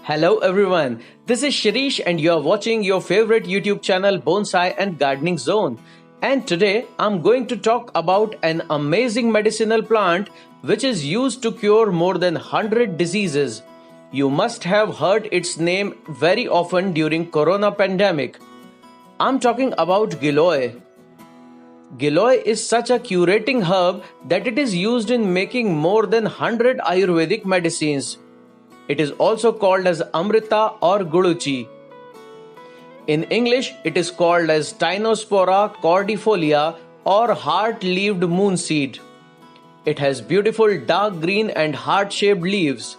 Hello everyone, this is Shirish and you are watching your favorite YouTube channel Bonsai and Gardening Zone. And today I'm going to talk about an amazing medicinal plant which is used to cure more than 100 diseases. You must have heard its name very often during corona pandemic. I'm talking about Giloy. Giloy is such a curating herb that it is used in making more than 100 Ayurvedic medicines. It is also called as Amrita or Guduchi. In English, it is called as Tinospora cordifolia or heart-leaved moonseed. It has beautiful dark green and heart-shaped leaves.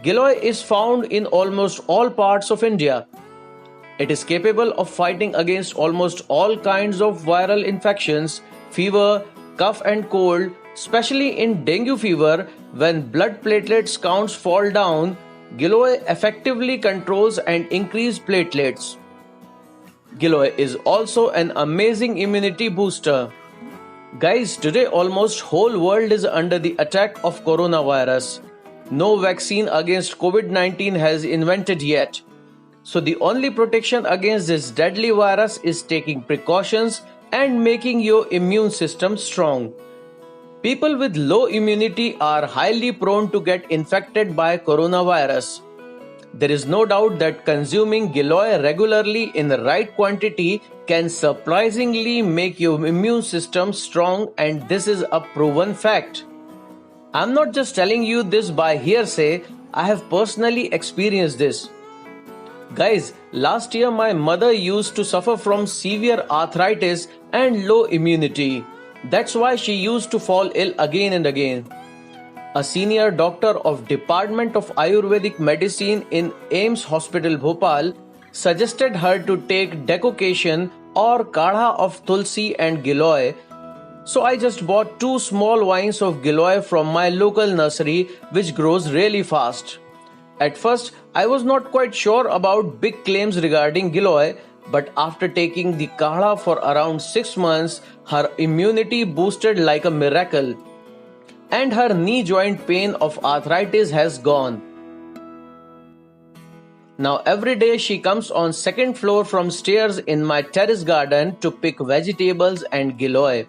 Giloy is found in almost all parts of India. It is capable of fighting against almost all kinds of viral infections, fever, cough and cold, especially in dengue fever when blood platelets counts fall down. Giloy effectively controls and increases platelets. Giloy is also an amazing immunity booster. Guys, today almost whole world is under the attack of coronavirus. No vaccine against COVID-19 has invented yet. So the only protection against this deadly virus is taking precautions and making your immune system strong. People with low immunity are highly prone to get infected by coronavirus. There is no doubt that consuming Giloy regularly in the right quantity can surprisingly make your immune system strong, and this is a proven fact. I'm not just telling you this by hearsay, I have personally experienced this. Guys, last year my mother used to suffer from severe arthritis and low immunity. That's why she used to fall ill again and again. A senior doctor of Department of Ayurvedic Medicine in AIMS Hospital Bhopal suggested her to take decoction or kadha of Tulsi and Giloy. So I just bought 2 small vines of Giloy from my local nursery which grows really fast. At first, I was not quite sure about big claims regarding Giloy, but after taking the kadha for around 6 months, her immunity boosted like a miracle. And her knee joint pain of arthritis has gone. Now every day she comes on second floor from stairs in my terrace garden to pick vegetables and Giloy.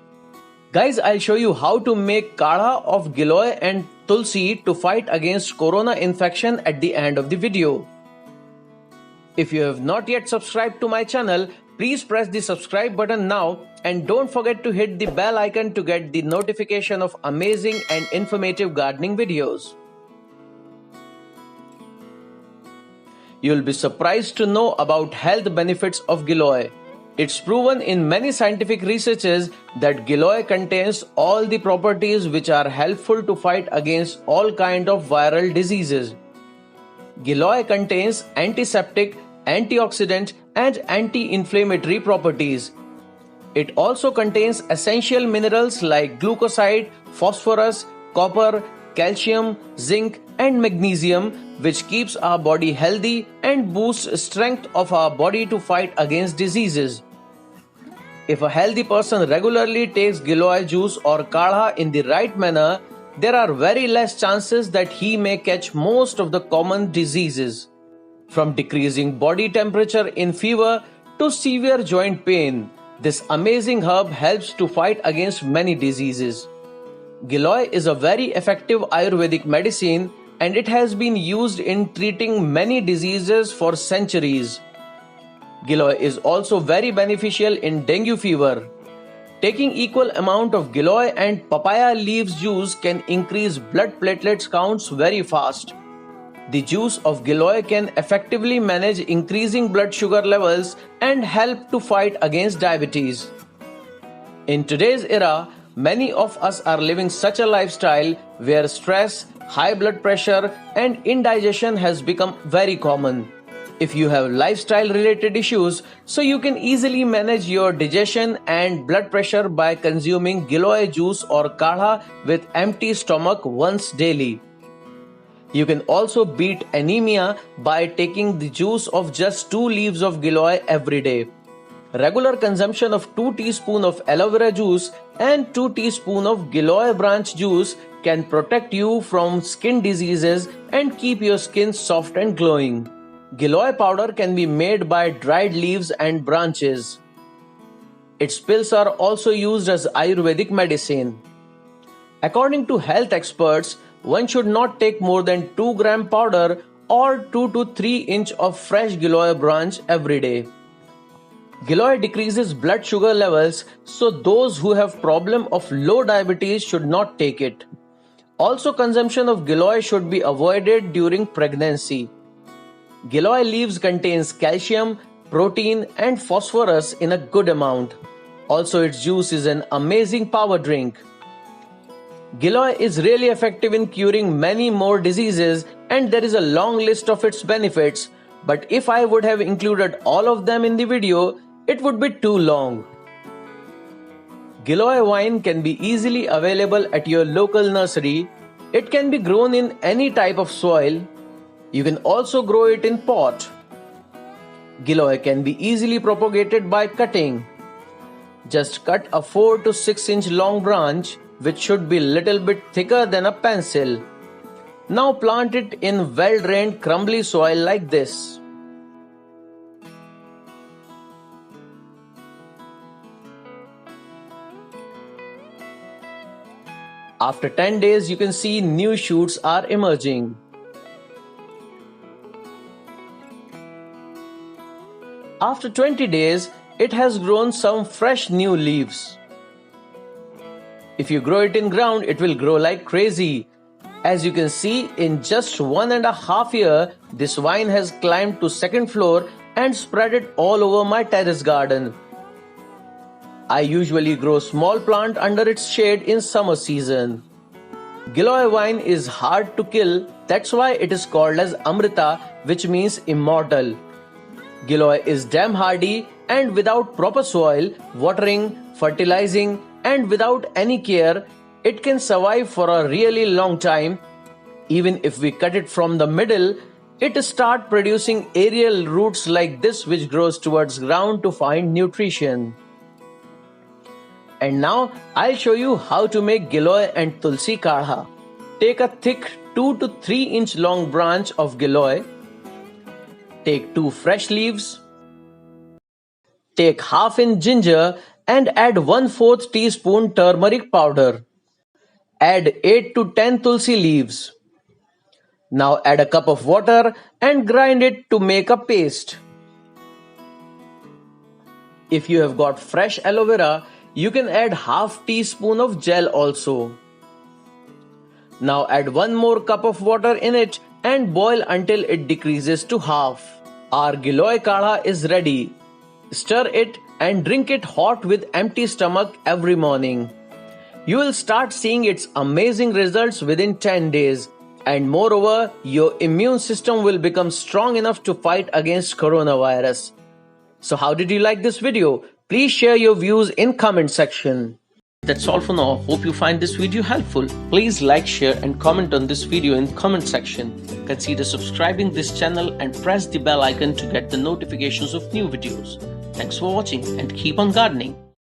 Guys, I'll show you how to make kadha of Giloy and Tulsi to fight against corona infection at the end of the video. If you have not yet subscribed to my channel, please press the subscribe button now and don't forget to hit the bell icon to get the notification of amazing and informative gardening videos. You'll be surprised to know about health benefits of Giloy. It's proven in many scientific researches that Giloy contains all the properties which are helpful to fight against all kinds of viral diseases. Giloy contains antiseptic, antioxidant and anti-inflammatory properties. It also contains essential minerals like glucoside, phosphorus, copper, calcium, zinc and magnesium, which keeps our body healthy and boosts strength of our body to fight against diseases. If a healthy person regularly takes Giloy juice or kadha in the right manner, there are very less chances that he may catch most of the common diseases. From decreasing body temperature in fever to severe joint pain, this amazing herb helps to fight against many diseases. Giloy is a very effective Ayurvedic medicine and it has been used in treating many diseases for centuries. Giloy is also very beneficial in dengue fever. Taking equal amount of Giloy and papaya leaves juice can increase blood platelets counts very fast. The juice of Giloy can effectively manage increasing blood sugar levels and help to fight against diabetes. In today's era, many of us are living such a lifestyle where stress, high blood pressure and indigestion has become very common. If you have lifestyle related issues, so you can easily manage your digestion and blood pressure by consuming Giloy juice or kadha with empty stomach once daily. You can also beat anemia by taking the juice of just 2 leaves of Giloy every day. Regular consumption of 2 teaspoons of aloe vera juice and 2 teaspoons of Giloy branch juice can protect you from skin diseases and keep your skin soft and glowing. Giloy powder can be made by dried leaves and branches. Its pills are also used as Ayurvedic medicine. According to health experts, one should not take more than 2 gram powder or 2 to 3 inch of fresh Giloy branch every day. Giloy decreases blood sugar levels, so those who have problem of low diabetes should not take it. Also, consumption of Giloy should be avoided during pregnancy. Giloy leaves contains calcium, protein and phosphorus in a good amount. Also, its juice is an amazing power drink. Giloy is really effective in curing many more diseases and there is a long list of its benefits, but if I would have included all of them in the video, it would be too long. Giloy wine can be easily available at your local nursery. It can be grown in any type of soil. You can also grow it in pot. Giloy can be easily propagated by cutting. Just cut a 4 to 6 inch long branch, which should be little bit thicker than a pencil. Now plant it in well-drained crumbly soil like this. After 10 days, you can see new shoots are emerging. After 20 days, it has grown some fresh new leaves. If you grow it in ground, it will grow like crazy. As you can see, in just 1.5 years, this vine has climbed to second floor and spread it all over my terrace garden. I usually grow small plant under its shade in summer season. Giloy vine is hard to kill, that's why it is called as Amrita, which means immortal. Giloy is damn hardy and without proper soil, watering, fertilizing and without any care, it can survive for a really long time. Even if we cut it from the middle, it start producing aerial roots like this which grows towards ground to find nutrition. And now I'll show you how to make Giloy and Tulsi kadha. Take a thick 2 to 3 inch long branch of Giloy. Take 2 fresh leaves. Take half inch ginger and add 1/4 teaspoon turmeric powder. Add 8 to 10 tulsi leaves. Now add a cup of water and grind it to make a paste. If you have got fresh aloe vera, you can add half teaspoon of gel also. Now add 1 more cup of water in it and boil until it decreases to half. Our Giloy kadha is ready. Stir it and drink it hot with empty stomach every morning. You will start seeing its amazing results within 10 days. And moreover, your immune system will become strong enough to fight against coronavirus. So how did you like this video? Please share your views in comment section. That's all for now. Hope you find this video helpful. Please like, share and comment on this video in comment section. Consider subscribing this channel and press the bell icon to get the notifications of new videos. Thanks for watching and keep on gardening.